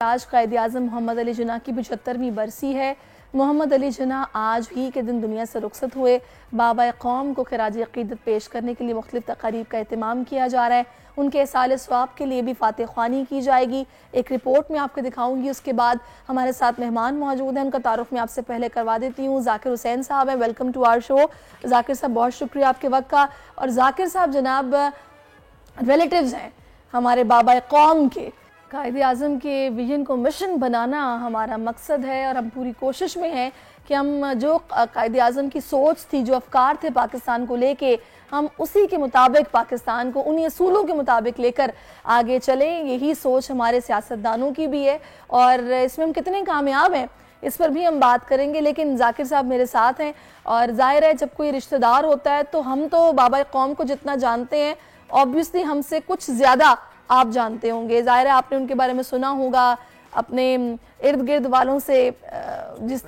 آج قائد اعظم محمد علی جناح کی 75ویں برسی ہے۔ محمد علی جناح آج ہی کے دن دنیا سے رخصت ہوئے۔ بابا قوم کو خراج عقیدت پیش کرنے کے لیے مختلف تقاریب کا اہتمام کیا جا رہا ہے۔ ان کے اصال ثواب کے لیے بھی فاتح خوانی کی جائے گی۔ ایک رپورٹ میں آپ کو دکھاؤں گی، اس کے بعد ہمارے ساتھ مہمان موجود ہیں، ان کا تعارف میں آپ سے پہلے کروا دیتی ہوں۔ ذاکر حسین صاحب ہیں، ویلکم ٹو آور شو۔ ذاکر صاحب بہت شکریہ آپ کے وقت کا۔ اور ذاکر صاحب جناب ریلیٹیوز ہیں ہمارے بابا قوم کے۔ قائد اعظم کے ویژن کو مشن بنانا ہمارا مقصد ہے، اور ہم پوری کوشش میں ہیں کہ ہم جو قائد اعظم کی سوچ تھی، جو افکار تھے پاکستان کو لے کے، ہم اسی کے مطابق پاکستان کو انہی اصولوں کے مطابق لے کر آگے چلیں۔ یہی سوچ ہمارے سیاستدانوں کی بھی ہے، اور اس میں ہم کتنے کامیاب ہیں اس پر بھی ہم بات کریں گے۔ لیکن ذاکر صاحب میرے ساتھ ہیں، اور ظاہر ہے جب کوئی رشتہ دار ہوتا ہے تو ہم تو بابا قوم کو جتنا جانتے ہیں obviously ہم سے کچھ زیادہ آپ جانتے ہوں گے۔ ظاہر ہے آپ نے ان کے بارے میں سنا ہوگا اپنے ارد گرد والوں سے، جس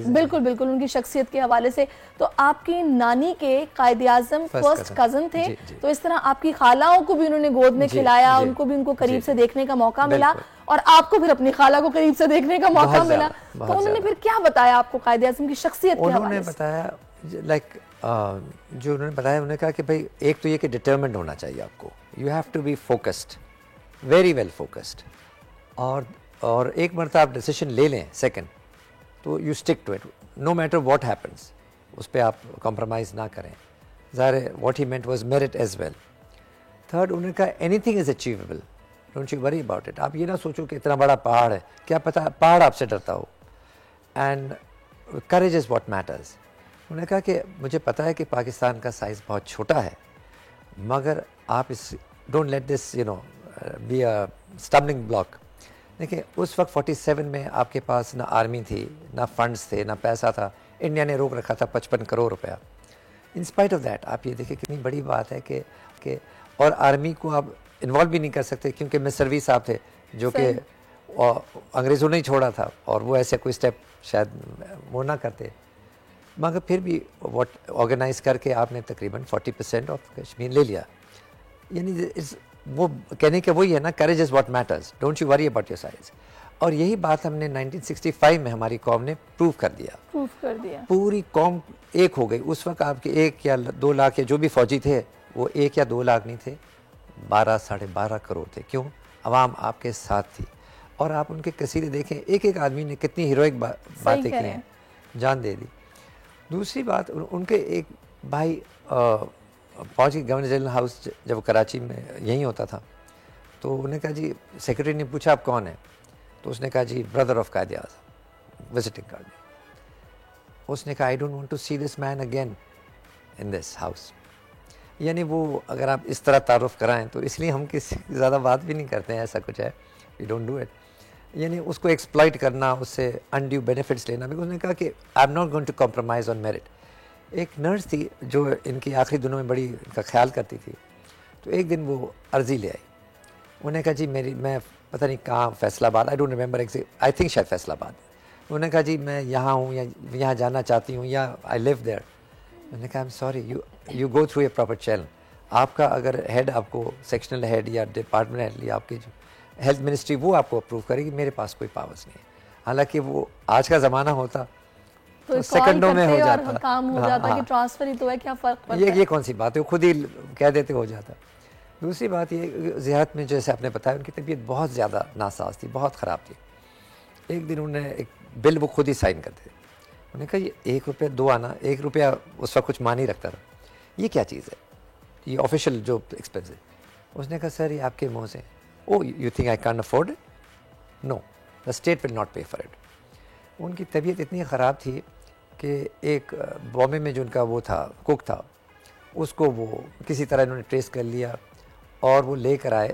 بالکل بالکل ان کی شخصیت کے حوالے سے۔ تو آپ کی نانی کے قائد اعظم فرسٹ کزن تھے، تو اس طرح آپ کی خالہوں کو بھی انہوں نے گود میں کھلایا، ان کو بھی ان کو قریب سے دیکھنے کا موقع ملا، اور آپ کو پھر اپنی خالہ کو قریب سے دیکھنے کا موقع ملا۔ تو انہوں نے پھر کیا بتایا آپ کو قائد اعظم کی شخصیت کے حوالے سے؟ انہوں نے بتایا جو انہوں نے بتایا، انہوں نے کہا کہ بھائی ایک تو یہ کہ ڈٹرمنڈ ہونا چاہیے آپ کو، you have to be focused, very well focused, اور ایک مرتبہ آپ ڈیسیشن لے لیں سیکنڈ تو you stick to it no matter what happens, اس پہ آپ کمپرومائز نہ کریں۔ ظاہر ہے what he meant was merit as well. Third, انہوں نے کہا anything is achievable, don't you worry about it. آپ یہ نہ سوچو کہ اتنا بڑا پہاڑ ہے، کیا پتہ پہاڑ آپ سے ڈرتا ہو، and courage is what matters. انہوں نے کہا کہ مجھے پتہ ہے کہ پاکستان کا سائز بہت چھوٹا ہے، مگر آپ اس don't let this be a stumbling block. دیکھیں اس وقت 47 میں آپ کے پاس نہ آرمی تھی، نہ فنڈز تھے، نہ پیسہ تھا۔ انڈیا نے روک رکھا تھا 55 کروڑ روپیہ۔ انسپائٹ آف دیٹ آپ یہ دیکھیں کتنی بڑی بات ہے کہ اور آرمی کو آپ انوالو بھی نہیں کر سکتے، کیونکہ مسروی صاحب تھے جو کہ انگریزوں نے ہی چھوڑا تھا، اور وہ ایسے کوئی اسٹیپ شاید وہ نہ کرتے، مگر پھر بھی آرگنائز کر کے آپ نے تقریباً 40% آف کشمیر لے لیا۔ یعنی وہ کہنے کے وہی ہے نا، courage is what matters, don't you worry about your size. اور یہی بات ہم نے 1965 میں ہماری قوم نے پروو کر دیا، پوری قوم ایک ہو گئی۔ اس وقت آپ کے 1 یا 2 لاکھ یا جو بھی فوجی تھے، وہ 1 یا 2 لاکھ نہیں تھے، 12 ساڑھے 12 کروڑ تھے۔ کیوں؟ عوام آپ کے ساتھ تھی، اور آپ ان کے قصیدے دیکھیں، ایک ایک آدمی نے کتنی ہیروئک باتیں کی ہیں، جان دے دی۔ دوسری بات، ان کے ایک بھائی فوج کے گورنر جنرل ہاؤس جب کراچی میں یہیں ہوتا تھا، تو انہوں نے کہا جی، سیکرٹری نے پوچھا آپ کون ہیں، تو اس نے کہا جی brother of Quaid Azam, visiting card. اس نے کہا I don't want to see this man again in this house. یعنی وہ اگر آپ اس طرح تعارف کرائیں تو اس لیے ہم کسی زیادہ بات بھی نہیں کرتے ہیں، ایسا کچھ ہے، وی ڈونٹ ڈو اٹ۔ یعنی اس کو ایکسپلائٹ کرنا، اس سے انڈیو بینیفٹس لینا بھی۔ اس نے کہا کہ I am not going to compromise on merit. ایک نرس تھی جو ان کی آخری دنوں میں بڑی ان کا خیال کرتی تھی، تو ایک دن وہ عرضی لے آئی۔ انہوں نے کہا جی میں پتہ نہیں کہاں، فیصل آباد، I don't remember I think شاید فیصل آباد۔ انہوں نے کہا جی میں یہاں ہوں، یا یہاں جانا چاہتی ہوں، یا آئی لیو دیئر۔ انہوں نے کہا I M sorry, you go through a proper channel. آپ کا اگر ہیڈ آپ کو سیکشنل ہیڈ یا ڈپارٹمنٹ ہیڈ یا آپ کی جو ہیلتھ منسٹری وہ آپ کو اپروو کرے گی، میرے پاس کوئی پاورز نہیں ہے۔ حالانکہ وہ آج کا زمانہ ہوتا تو سیکنڈوں میں ہو جاتا، کام ہو جاتا کہ ٹرانسفر ہی تو ہے، کیا فرق پڑتا ہے؟ یہ کون سی بات ہے، خود ہی کہہ دیتے ہو جاتا۔ دوسری بات یہ، زیارت میں جیسے آپ نے بتایا ان کی طبیعت بہت زیادہ ناساز تھی، بہت خراب تھی۔ ایک دن انہوں نے ایک بل وہ خود ہی سائن کرتے، انہوں نے کہا یہ 1 روپیہ 2 آنا، 1 روپیہ اس وقت کچھ مان رکھتا تھا، یہ کیا چیز ہے، یہ آفیشیل جو ایکسپینس ہے۔ اس نے کہا سر یہ آپ کے منہ سے، oh you think I can't afford it, no the state will not pay for it. ان کی طبیعت اتنی خراب تھی کہ ایک بامبے میں جو ان کا وہ تھا کوک تھا، اس کو وہ کسی طرح انہوں نے ٹریس کر لیا اور وہ لے کر آئے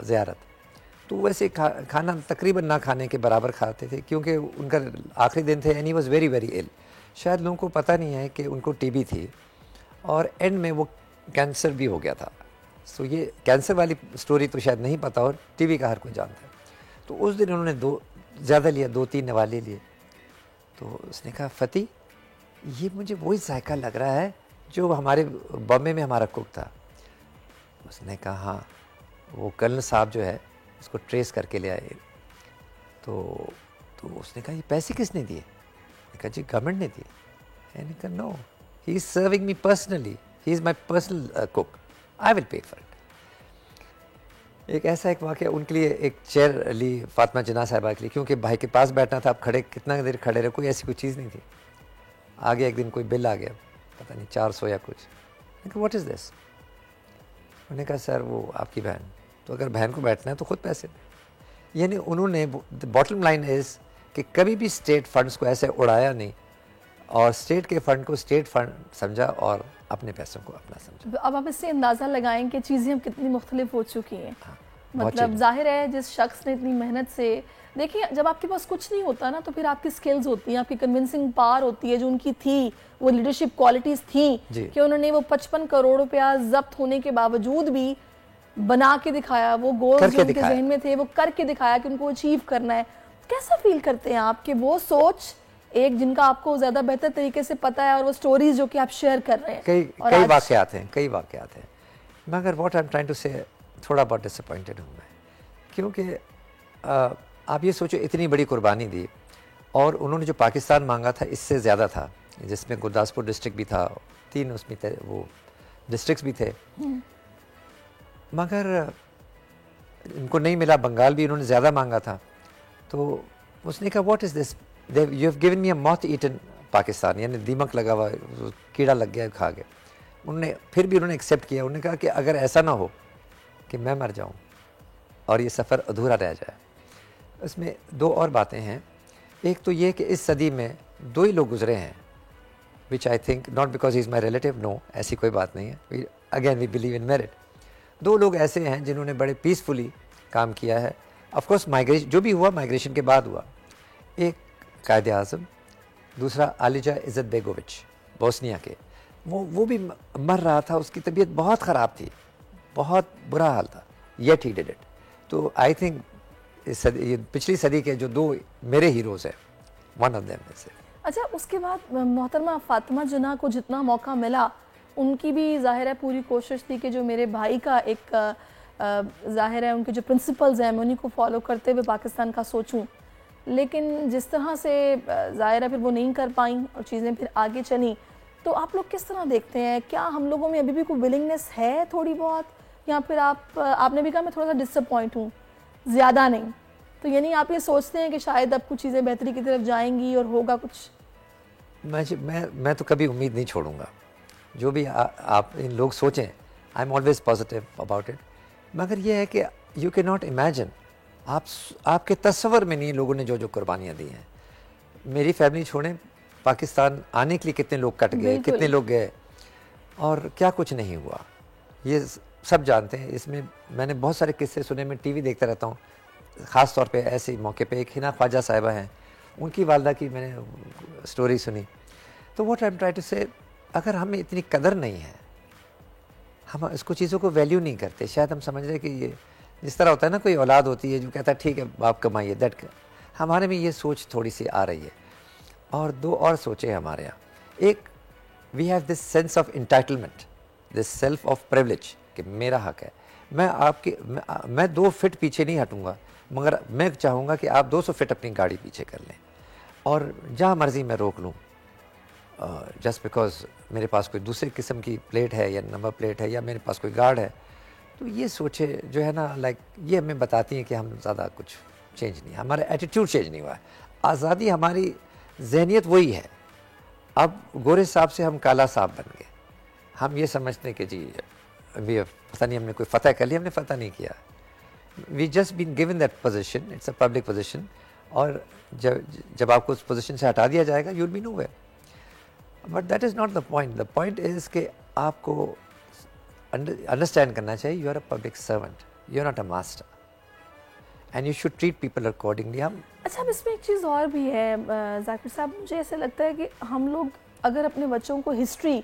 زیارت۔ تو ویسے کھانا تقریباً نہ کھانے کے برابر کھاتے تھے، کیونکہ ان کا آخری دن تھے، and he was very very L. شاید لوگوں کو پتہ نہیں ہے کہ ان کو ٹی بی تھی، اور اینڈ میں وہ کینسر بھی ہو گیا تھا۔ سو یہ کینسر والی سٹوری تو شاید نہیں پتہ، اور ٹی بی کا ہر کوئی جانتا ہے۔ تو اس دن انہوں نے زیادہ لیا، 2-3 نوالے لیے۔ تو اس نے کہا فتح یہ مجھے وہی ذائقہ لگ رہا ہے جو ہمارے بامبے میں ہمارا کوک تھا۔ اس نے کہا ہاں، وہ کرنل صاحب جو ہے اس کو ٹریس کر کے لے آئے، تو اس نے کہا یہ پیسے کس نے دیے؟ میں نے کہا جی گورنمنٹ نے دیے. میں نے کہا no, he is serving me personally, he is my personal cook, I will pay for it. ایک واقعہ ان کے لیے ایک چیئر لی فاطمہ جناح صاحبہ کے لیے, کیونکہ بھائی کے پاس بیٹھنا تھا. اب کھڑے کتنا دیر کھڑے رہے, کوئی ایسی کوئی چیز نہیں تھی. آگے ایک دن کوئی بل آ گیا, پتہ نہیں 400 یا کچھ. میں نے کہا واٹ از دس؟ انہوں نے کہا سر وہ آپ کی بہن, تو اگر بہن کو بیٹھنا ہے تو خود پیسے دیں. یعنی انہوں نے باٹم لائن از کہ کبھی بھی اسٹیٹ فنڈس کو ایسے اڑایا نہیں, اور اسٹیٹ کے فنڈ کو اسٹیٹ فنڈ سمجھا اور اپنے پیسوں کو اپنا سمجھا. اب آپ اس سے اندازہ لگائیں کہ چیزیں اب کتنی مختلف ہو چکی ہیں. مطلب ظاہر ہے جس شخص نے اتنی محنت سے, دیکھیں جب آپ کے پاس کچھ نہیں ہوتا نا تو پھر آپ کی سکلز ہوتی ہیں, آپ کی کنونسنگ پاور ہوتی ہے جو ان کی تھی, وہ لیڈرشپ کوالٹیز تھیں کہ انہوں نے وہ 55 کروڑ روپیہ ضبط ہونے کے باوجود بھی بنا کے دکھایا, وہ گولز جو ان کے ذہن میں تھے وہ کر کے دکھایا کہ ان کو اچیو کرنا ہے. کیسا فیل کرتے ہیں آپ کہ وہ سوچ ایک جن کا آپ کو زیادہ بہتر طریقے سے پتا ہے, اور وہ سٹوریز جو کہ آپ شیئر کر رہے ہیں, کئی واقعات ہیں, مگر what I am trying to say تھوڑا بہت ڈس اپوائنٹڈ ہوں میں, کیونکہ آپ یہ سوچو اتنی بڑی قربانی دی, اور انہوں نے جو پاکستان مانگا تھا اس سے زیادہ تھا, جس میں گرداسپور ڈسٹرکٹ بھی تھا, 3 اس میں وہ ڈسٹرکٹس بھی تھے, مگر ان کو نہیں ملا. بنگال بھی انہوں نے زیادہ مانگا تھا. تو اس نے کہا what is this, you have given me a moth eaten Pakistan, یعنی دیمک لگا ہوا, کیڑا لگ گیا کھا گیا. پھر بھی انہوں نے ایکسیپٹ کیا. انہوں نے کہا کہ اگر ایسا نہ ہو کہ میں مر جاؤں اور یہ سفر ادھورا رہ جائے. اس میں 2 اور باتیں ہیں. ایک تو یہ کہ اس صدی میں 2 ہی لوگ گزرے ہیں, which I think not because he is my relative, no ایسی کوئی بات نہیں ہے, again we believe in merit. 2 لوگ ایسے ہیں جنہوں نے بڑے پیسفلی کام کیا ہے. آف کورس مائیگریشن جو بھی ہوا مائیگریشن کے بعد ہوا. ایک قائد اعظم, دوسرا عالیجہ عزت بیگووچ بوسنیا کے, وہ بھی مر رہا تھا, اس کی طبیعت بہت خراب تھی, بہت برا حال تھا, یٹ ہی ڈیڈ اٹ. تو آئی تھنک یہ پچھلی صدی کے جو 2 میرے ہیروز ہیں, ون آف دیم سے. اچھا اس کے بعد محترمہ فاطمہ جناح کو جتنا موقع ملا, ان کی بھی ظاہر ہے پوری کوشش تھی کہ جو میرے بھائی کا ایک ظاہر ہے ان کے جو پرنسپلز ہیں میں انہیں کو فالو کرتے ہوئے پاکستان کا سوچوں, لیکن جس طرح سے ظاہر ہے پھر وہ نہیں کر پائیں اور چیزیں پھر آگے چلیں. تو آپ لوگ کس طرح دیکھتے ہیں, کیا ہم لوگوں میں ابھی بھی کوئی ولنگنس ہے تھوڑی بہت, یا پھر آپ نے بھی کہا میں تھوڑا سا ڈس اپوائنٹ ہوں, زیادہ نہیں, تو یعنی آپ یہ سوچتے ہیں کہ شاید اب کچھ چیزیں بہتری کی طرف جائیں گی اور ہوگا کچھ؟ میں تو کبھی امید نہیں چھوڑوں گا, جو بھی آپ ان لوگ سوچیں, I am always positive about it. مگر یہ ہے کہ یو کی ناٹ امیجن, آپ کے تصور میں نہیں لوگوں نے جو قربانیاں دی ہیں. میری فیملی چھوڑیں, پاکستان آنے کے لیے کتنے لوگ کٹ گئے, کتنے لوگ گئے, اور کیا کچھ نہیں ہوا, یہ سب جانتے ہیں. اس میں میں نے بہت سارے قصے سنے, میں ٹی وی دیکھتا رہتا ہوں, خاص طور پہ ایسے موقع پہ. ایک ہنا خواجہ صاحبہ ہیں, ان کی والدہ کی میں نے سٹوری سنی. تو what I am try to say, اگر ہمیں اتنی قدر نہیں ہے, ہم اس کو چیزوں کو ویلیو نہیں کرتے. شاید ہم سمجھ رہے کہ یہ جس طرح ہوتا ہے نا, کوئی اولاد ہوتی ہے جو کہتا ہے ٹھیک ہے باپ کمائیے, دیٹ ہمارے میں یہ سوچ تھوڑی سی آ رہی ہے. اور 2 اور سوچیں ہمارے یہاں. ایک, we have this sense of entitlement, this self of privilege کہ میرا حق ہے. میں 2 فٹ پیچھے نہیں ہٹوں گا, مگر میں چاہوں گا کہ آپ 200 فٹ اپنی گاڑی پیچھے کر لیں, اور جہاں مرضی میں روک لوں, جسٹ بیکاز میرے پاس کوئی دوسرے قسم کی پلیٹ ہے یا نمبر پلیٹ ہے یا میرے پاس کوئی گارڈ ہے. تو یہ سوچے جو ہے نا, لائک یہ ہمیں بتاتی ہیں کہ ہم زیادہ کچھ چینج نہیں, ہمارا ایٹیٹیوڈ چینج نہیں ہوا ہے. آزادی ہماری ذہنیت وہی ہے. اب گورے صاحب سے ہم کالا صاحب بن گئے. ہم یہ سمجھتے ہیں کہ جی پتہ نہیں ہم نے کوئی فتح کر لیا, ہم نے فتح نہیں کیا. We just been given that position, it's a public position, اور جب آپ کو اس پوزیشن سے ہٹا دیا جائے گا, you will be nowhere. But that is not the point. The point is کہ آپ کو انڈرسٹینڈ کرنا چاہیے, you are a public servant, you are not a master, and you should treat people accordingly. اچھا اب اس میں ایک چیز اور بھی ہے ذاکر صاحب, مجھے ایسا لگتا ہے کہ ہم لوگ اگر اپنے بچوں کو ہسٹری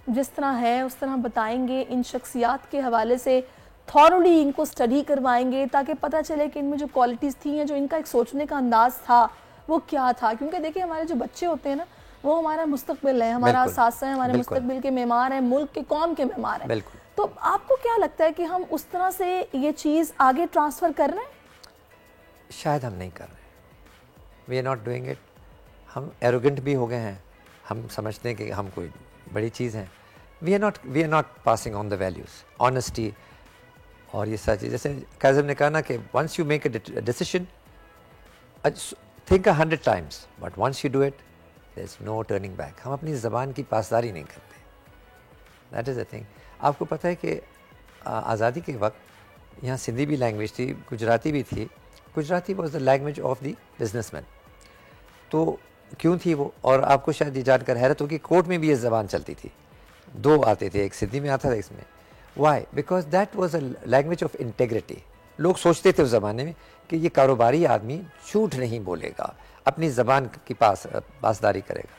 جس طرح ہے اس طرح بتائیں گے, ان شخصیات کے حوالے سے تھورلی ان کو اسٹڈی کروائیں گے, تاکہ پتہ چلے کہ ان میں جو کوالٹیز تھیں یا جو ان کا ایک سوچنے کا انداز تھا وہ کیا تھا. کیونکہ دیکھیں ہمارے جو بچے ہوتے ہیں نا, وہ ہمارا مستقبل ہے, ہمارا اساتذہ ہے, ہمارے مستقبل کے معمار ہیں, ملک کے قوم کے معمار ہیں. تو آپ کو کیا لگتا ہے کہ ہم اس طرح سے یہ چیز آگے ٹرانسفر کر رہے ہیں؟ شاید ہم نہیں کر رہے ہیں. We are not doing it. ہم ایروگنٹ بھی ہو گئے ہیں, ہم سمجھتے ہیں کہ ہم کوئی بڑی چیز ہیں. We are not passing on the values, honesty اور یہ ساری چیز. جیسے کاظم نے کہا نا کہ once you make a decision think 100 times, but once you do it, there's no turning back. ہم اپنی زبان کی پاسداری نہیں کرتے. That is the thing. آپ کو پتہ ہے کہ آزادی کے وقت یہاں سندھی بھی لینگویج تھی, گجراتی بھی تھی. Gujarati was the language of the business man. تو کیوں تھی وہ؟ اور آپ کو شاید یہ جان کر حیرت ہوگی, کورٹ میں بھی یہ زبان چلتی تھی. 2 آتے تھے, ایک سندھی میں آتا تھا, اس میں. Why? Because that was a language of integrity. لوگ سوچتے تھے اس زمانے میں کہ یہ کاروباری آدمی جھوٹ نہیں بولے گا, اپنی زبان کی پاسداری کرے گا.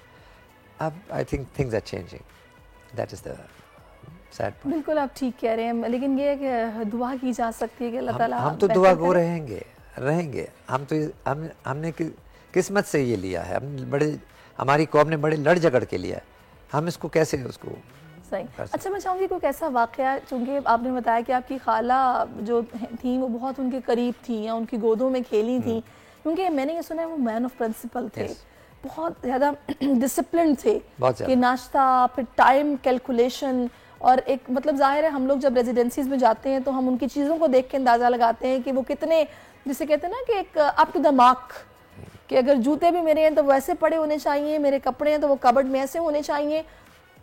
اب I think things are changing. That is the sad part. بالکل آپ ٹھیک کہہ رہے ہیں, لیکن یہ ہے کہ دعا کی جا سکتی ہے کہ اللہ تعالیٰ ہم تو دعا گو رہیں گے. ہم تو ہم نے قسمت سے یہ لیا ہے. ہماری قوم نے بڑے لڑ جھگڑ کے لیا ہے. ہم اس کو کیسے اس کو صحیح. اچھا میں چاہوں گی کوئی ایسا واقعہ, چونکہ آپ نے بتایا کہ آپ کی خالہ جو تھیں وہ بہت ان کے قریب تھیں یا ان کی گودوں میں کھیلی تھیں, کیونکہ میں نے یہ سنا ہے وہ مین آف پرنسپل تھے, بہت زیادہ ڈسپلن تھے کہ ناشتہ, پھر ٹائم کیلکولیشن, اور ایک مطلب ظاہر ہے ہم لوگ جب ریزیڈنسیز میں جاتے ہیں تو ہم ان کی چیزوں کو دیکھ کے اندازہ لگاتے ہیں کہ وہ کتنے, جسے کہتے ہیں نا کہ ایک اپ ٹو دا مارک, کہ اگر جوتے بھی میرے ہیں تو وہ ایسے پڑے ہونے چاہیے, میرے کپڑے ہیں تو وہ کبڈ میں ایسے ہونے چاہیے.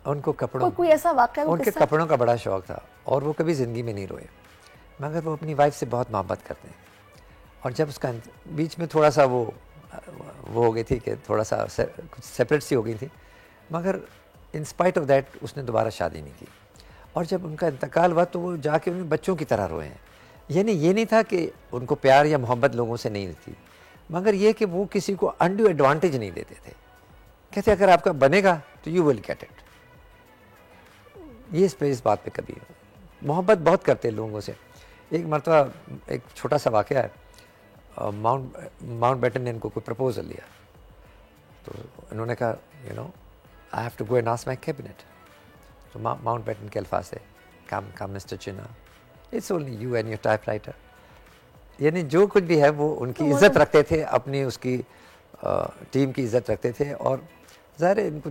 ان کو کپڑوں, کوئی ایسا واقعہ, ان کے کپڑوں کا بڑا شوق تھا اور وہ کبھی زندگی میں نہیں روئے, مگر وہ اپنی وائف سے بہت محبت کرتے ہیں. اور جب اس کا بیچ میں تھوڑا سا وہ ہو گئی تھی کہ تھوڑا سا کچھ سیپریٹ سی ہو گئی تھی, مگر ان اسپائٹ آف دیٹ اس نے دوبارہ شادی نہیں کی. اور جب ان کا انتقال ہوا تو وہ جا کے ان بچوں کی طرح روئے ہیں. یعنی یہ نہیں تھا کہ ان کو پیار یا محبت لوگوں سے نہیں تھی, مگر یہ کہ وہ کسی کو انڈیو ایڈوانٹیج نہیں دیتے تھے. کہتے اگر آپ کا بنے گا تو یو ول گیٹ اٹ. یہ اس بات پہ کبھی محبت بہت کرتے ہیں لوگوں سے. ایک مرتبہ ایک چھوٹا سا واقعہ ہے, ماؤنٹ بیٹن نے ان کو کوئی پرپوزل لیا, تو انہوں نے کہا you know I have to go and ask my cabinet. تو ماؤنٹ بیٹن کے الفاظ سے come mister Jinnah, it's only you and your typewriter. یعنی جو کچھ بھی ہے وہ ان کی عزت رکھتے تھے, اپنی اس کی ٹیم کی عزت رکھتے تھے. اور ظاہر ہے ان کو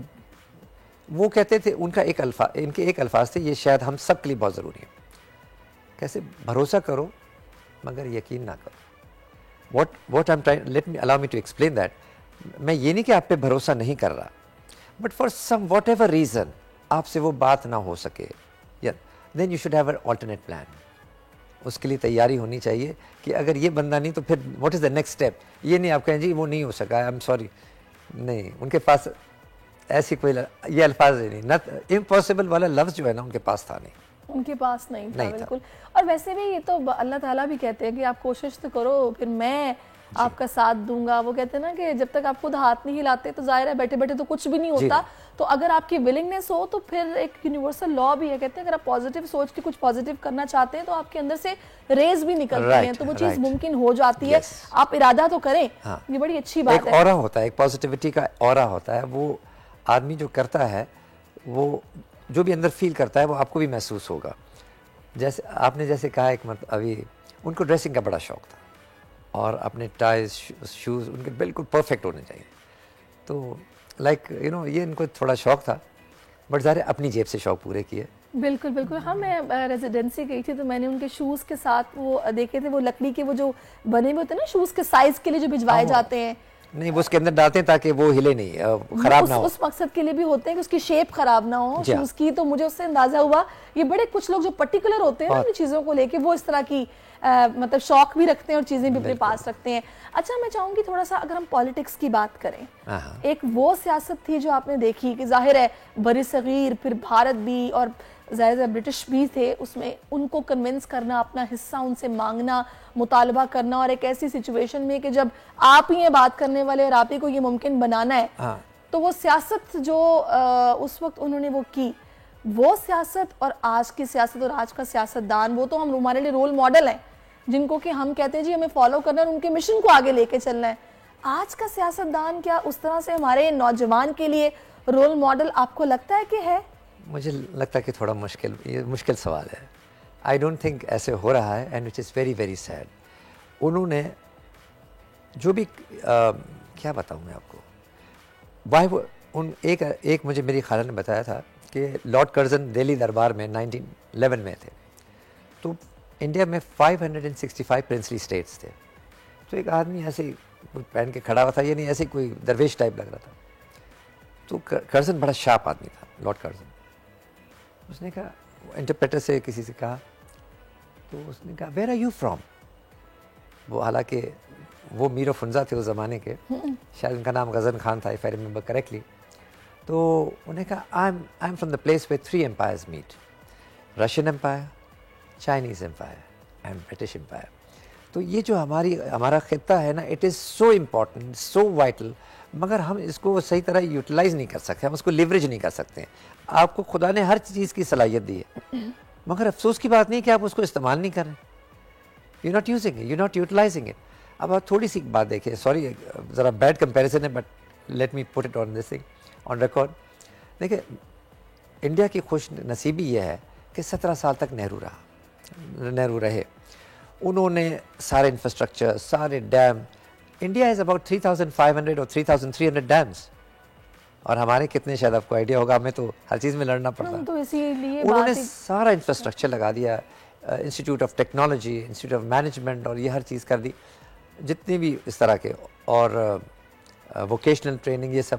وہ کہتے تھے, ان کے ایک الفاظ تھے, یہ شاید ہم سب کے لیے بہت ضروری ہے. کیسے؟ بھروسہ کرو مگر یقین نہ کرو. what I'm trying, allow me to explain that. میں یہ نہیں کہ آپ پہ بھروسہ نہیں کر رہا, but for some what ever reason آپ سے وہ بات نہ ہو سکے, then you should have an alternate plan. اس کے لیے تیاری ہونی چاہیے کہ اگر یہ بندہ نہیں تو پھر what is the next step. یہ نہیں آپ کہیں جی وہ نہیں ہو سکا, I'm sorry. نہیں, ان کے پاس ایسی کوئی یہ الفاظ نہیں, امپاسبل والا لفظ جو ہے نا ان کے پاس تھا نہیں, ان کے پاس نہیں تھا. بالکل. اور ویسے بھی یہ تو اللہ تعالیٰ بھی کہتے ہیں کہ آپ کوشش تو کرو پھر میں آپ کا ساتھ دوں گا. وہ کہتے ہیں نا کہ جب تک آپ خود ہاتھ نہیں ہلاتے تو ظاہر ہے بیٹھے بیٹھے تو کچھ بھی نہیں ہوتا. تو اگر آپ کی ولنگنیس ہو تو پھر ایک یونیورسل لا بھی ہے, کہتے ہیں اگر آپ پازیٹیو سوچ کے کچھ پازیٹیو کرنا چاہتے ہیں تو آپ کے اندر سے ریز بھی نکلتی ہیں, تو وہ چیز ممکن ہو جاتی ہے. آپ ارادہ تو کریں, یہ بڑی اچھی بات ہے. ایک اورا ہوتا ہے, ایک پازیٹیوٹی کا اورا ہوتا ہے, وہ آدمی جو کرتا ہے وہ جو بھی اندر فیل کرتا ہے وہ آپ کو بھی محسوس ہوگا. جیسے آپ نے جیسے کہا ایک مرتبہ, ابھی ان کو ڈریسنگ کا بڑا شوق تھا اور اپنے ٹائز شوز ان کے بالکل پرفیکٹ ہونے چاہیے. تو لائک یو نو یہ ان کو تھوڑا شوق تھا, بٹ ظاہر اپنی جیب سے شوق پورے کیے. بالکل بالکل. ہاں میں ریزیڈنسی گئی تھی تو میں نے ان کے شوز کے ساتھ وہ دیکھے تھے, وہ لکڑی کے وہ جو بنے ہوئے ہوتے ہیں نا شوز کے سائز کے لیے جو بھجوائے جاتے ہیں, نہیں وہ اس کے اندر ڈالتے ہیں تاکہ وہ ہلے نہیں, خراب نہ ہو. اس مقصد کے لیے بھی ہوتے ہیں کہ اس کی شیپ خراب نہ ہو شوز کی. تو مجھے اس سے اندازہ ہوا یہ بڑے کچھ لوگ جو پرٹیکولر ہوتے ہیں نا ان چیزوں کو لے کے, وہ اس طرح کی مطلب شوق بھی رکھتے ہیں اور چیزیں بھی اپنے پاس رکھتے ہیں. اچھا میں چاہوں گی تھوڑا سا اگر ہم پالیٹکس کی بات کریں, ایک وہ سیاست تھی جو آپ نے دیکھی کہ ظاہر ہے بر صغیر پھر بھارت بھی اور ظاہر برٹش بھی تھے, اس میں ان کو کنونس کرنا, اپنا حصہ ان سے مانگنا, مطالبہ کرنا, اور ایک ایسی سچویشن میں کہ جب آپ ہی ہیں بات کرنے والے اور آپ ہی کو یہ ممکن بنانا ہے, تو وہ سیاست جو اس وقت انہوں نے وہ کی, وہ سیاست اور آج کی سیاست اور آج کا سیاستدان, وہ تو ہم ہمارے لیے رول ماڈل ہیں جن کو کہ ہم کہتے ہیں جی ہمیں فالو کرنا ہے اور ان کے مشن کو آگے لے کے چلنا ہے. آج کا سیاستدان کیا اس طرح سے ہمارے نوجوان کے لیے رول ماڈل آپ کو لگتا ہے کہ ہے؟ مجھے لگتا ہے کہ تھوڑا مشکل سوال ہے. آئی ڈونٹ تھنک ایسے ہو رہا ہے, and which is very very sad. انہوں نے جو بھی کیا بتاؤں میں آپ کو. وائی وہ ایک مجھے میری خالہ نے بتایا تھا کہ لارڈ کرزن دہلی دربار میں 1911 میں تھے, تو انڈیا میں 565 پرنسلی اسٹیٹس تھے. تو ایک آدمی ایسے ہی پہن کے کھڑا ہوا تھا, یہ نہیں ایسے کوئی درویش ٹائپ لگ رہا تھا. تو کرزن بڑا شارپ آدمی تھا, لارڈ کرزن. اس نے کہا, انٹرپریٹر سے کسی سے کہا, تو اس نے کہا ویئر آر یو فرام. وہ حالانکہ وہ میر و فنزا تھے اس زمانے کے, شاید ان کا نام غزن خان تھا, اف آئی ریممبر کریکٹلی. تو انہوں نے کہا I am from the place where 3 empires met, Russian empire, Chinese empire and British empire. تو یہ جو ہمارا خطہ ہے نا, it is so important, so vital, مگر ہم اس کو صحیح طرح یوٹیلائز نہیں کر سکتے, ہم اس کو لیوریج نہیں کر سکتے. آپ کو خدا نے ہر چیز کی صلاحیت دی ہے, مگر افسوس کی بات نہیں کہ آپ اس کو استعمال نہیں کر رہے. You not using it, you not utilizing it. اب آپ تھوڑی سی بات دیکھیں, سوری ذرا بیڈ کمپیریزن ہے, but let me put it on this thing on record. دیکھیں, انڈیا کی خوش نصیبی یہ ہے کہ 17 سال تک نہرو رہے. انہوں نے سارے انفراسٹرکچر, سارے ڈیم, انڈیا از اباؤٹ 3500 اور 3300 ڈیمس, اور ہمارے کتنے شاید آپ کو آئیڈیا ہوگا, ہمیں تو ہر چیز میں لڑنا پڑتا. تو اسی لیے انہوں نے سارا انفراسٹرکچر لگا دیا, institute of technology, institute of management, اور یہ ہر چیز کر دی, جتنے بھی اس طرح کے, اور ووکیشنل ٹریننگ, یہ سب.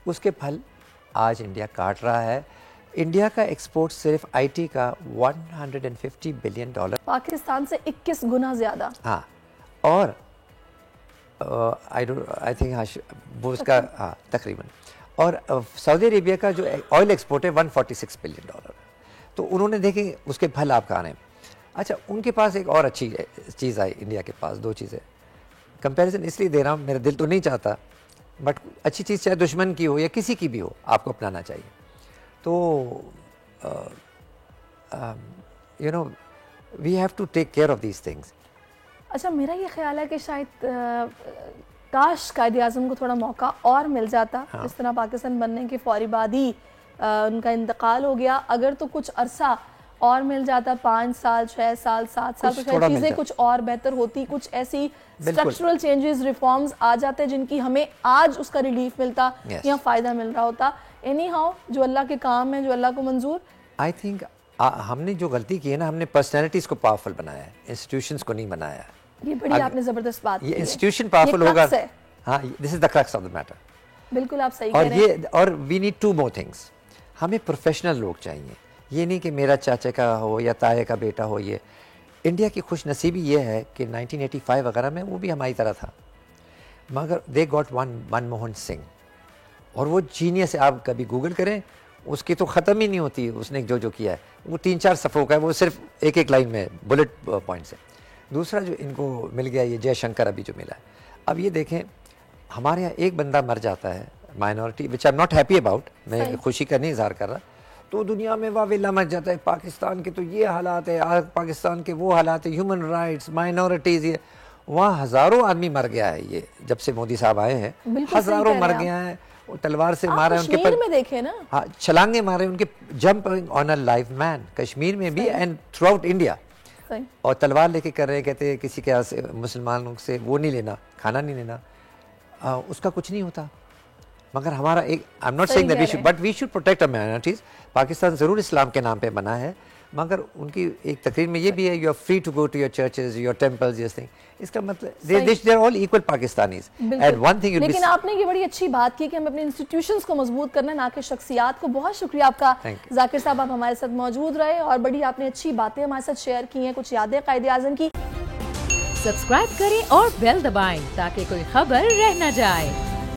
اس کے پھل آج انڈیا کاٹ رہا ہے. انڈیا کا ایکسپورٹ صرف آئی ٹی کا $150 بلین, پاکستان سے 21 گنا زیادہ. ہاں, اور آئی تھنک وہ اس کا, ہاں تقریباً. اور سعودی عربیہ کا جو آئل ایکسپورٹ ہے $146 بلین. تو انہوں نے دیکھیں اس کے پھل آپ کہاں ہیں. اچھا, ان کے پاس ایک اور اچھی چیز آئی, انڈیا کے پاس 2 چیزیں. کمپیریزن اس لیے دے رہا ہوں, میرا دل تو نہیں چاہتا, بٹ اچھی چیز چاہے دشمن کی ہو یا کسی کی بھی ہو, آپ کو اپنانا چاہیے. تو you know we have to take care of these things. اچھا, میرا یہ خیال ہے کہ شاید کاش قائد اعظم کو تھوڑا موقع اور مل جاتا. اس طرح پاکستان بننے کے فوری بعد ہی ان کا انتقال ہو گیا. اگر تو کچھ عرصہ اور مل جاتا, 5 سال, 6 سال, 7 سال, تو شاید چیزیں کچھ اور بہتر ہوتی. کچھ ایسی اسٹرکچرل چینجز, ریفارمز آ جاتے جن کی ہمیں آج اس کا ریلیف ملتا یا فائدہ مل رہا ہوتا. اینی ہاؤ, جو اللہ کے کام ہے, جو اللہ کو منظور. آئی تھنک ہم نے جو غلطی کی ہے نا, ہم نے پرسنالٹیز کو پاورفل بنایا ہے, انسٹیٹیوشنز کو نہیں بنایا. یہ بڑی آپ نے زبردست بات کی. یہ انسٹیٹیوشن پاورفل ہوگا. ہاں, this is the crux of the matter. بالکل آپ صحیح کہہ رہے ہیں. اور وی نیڈ 2 more things. ہمیں پروفیشنل لوگ چاہیے, یہ نہیں کہ میرا چاچا کا ہو یا تایا کا بیٹا ہو. یہ انڈیا کی خوش نصیبی یہ ہے کہ 1985 وغیرہ میں وہ بھی ہماری طرح تھا, مگر دے گاٹ منموہن سنگھ, اور وہ جینیس ہے. آپ کبھی گوگل کریں, اس کی تو ختم ہی نہیں ہوتی, اس نے جو کیا ہے وہ 3-4 صفحوں کا ہے, وہ صرف ایک لائن میں بلٹ پوائنٹس ہے. دوسرا جو ان کو مل گیا, یہ جے شنکر ابھی جو ملا ہے. اب یہ دیکھیں, ہمارے یہاں ایک بندہ مر جاتا ہے, minority, which I am not happy about, میں خوشی کا نہیں اظہار کر رہا, تو دنیا میں واویلا مچ جاتا ہے. پاکستان کے تو یہ حالات ہے, پاکستان کے وہ حالات ہے, ہیومن رائٹس, مائنورٹیز. یہ وہاں ہزاروں آدمی مر گیا ہے, یہ جب سے مودی صاحب آئے ہیں ہزاروں مر گیا ہے. تلوار سے مارے ان کے پر, میں دیکھیں نا, ہاں چھلانگے مارے ان کے, جمپنگ آن اے لائف مین, کشمیر میں بھی اینڈ تھرو آؤٹ انڈیا. اور تلوار لے کے کر رہے, کہتے ہیں کسی کے سے مسلمانوں سے وہ نہیں لینا, کھانا نہیں لینا, اس کا کچھ نہیں ہوتا. مگر ہمارا ایک, I am not seeing that we should, but we should protect our minorities. Pakistan ضرور اسلام کے نام پہ بنا ہے, مگر ان کی ایک تقریر میں یہ بھی ہے, you are free to go to your churches, your temples, yes thing. اس کا مطلب they are all equal Pakistanis. And one thing, لیکن آپ نے یہ بڑی اچھی بات کی کہ ہم اپنے انسٹیٹیوشنز کو مضبوط کرنا, نہ کہ شخصیات کو. بہت شکریہ آپ کا ذاکر صاحب, آپ ہمارے ساتھ موجود رہے, اور بڑی آپ نے اچھی باتیں ہمارے ساتھ شیئر کی ہیں, کچھ یادیں قائد اعظم کی. سبسکرائب کریں اور بیل دبائیں تاکہ کوئی خبر رہ نہ جائے.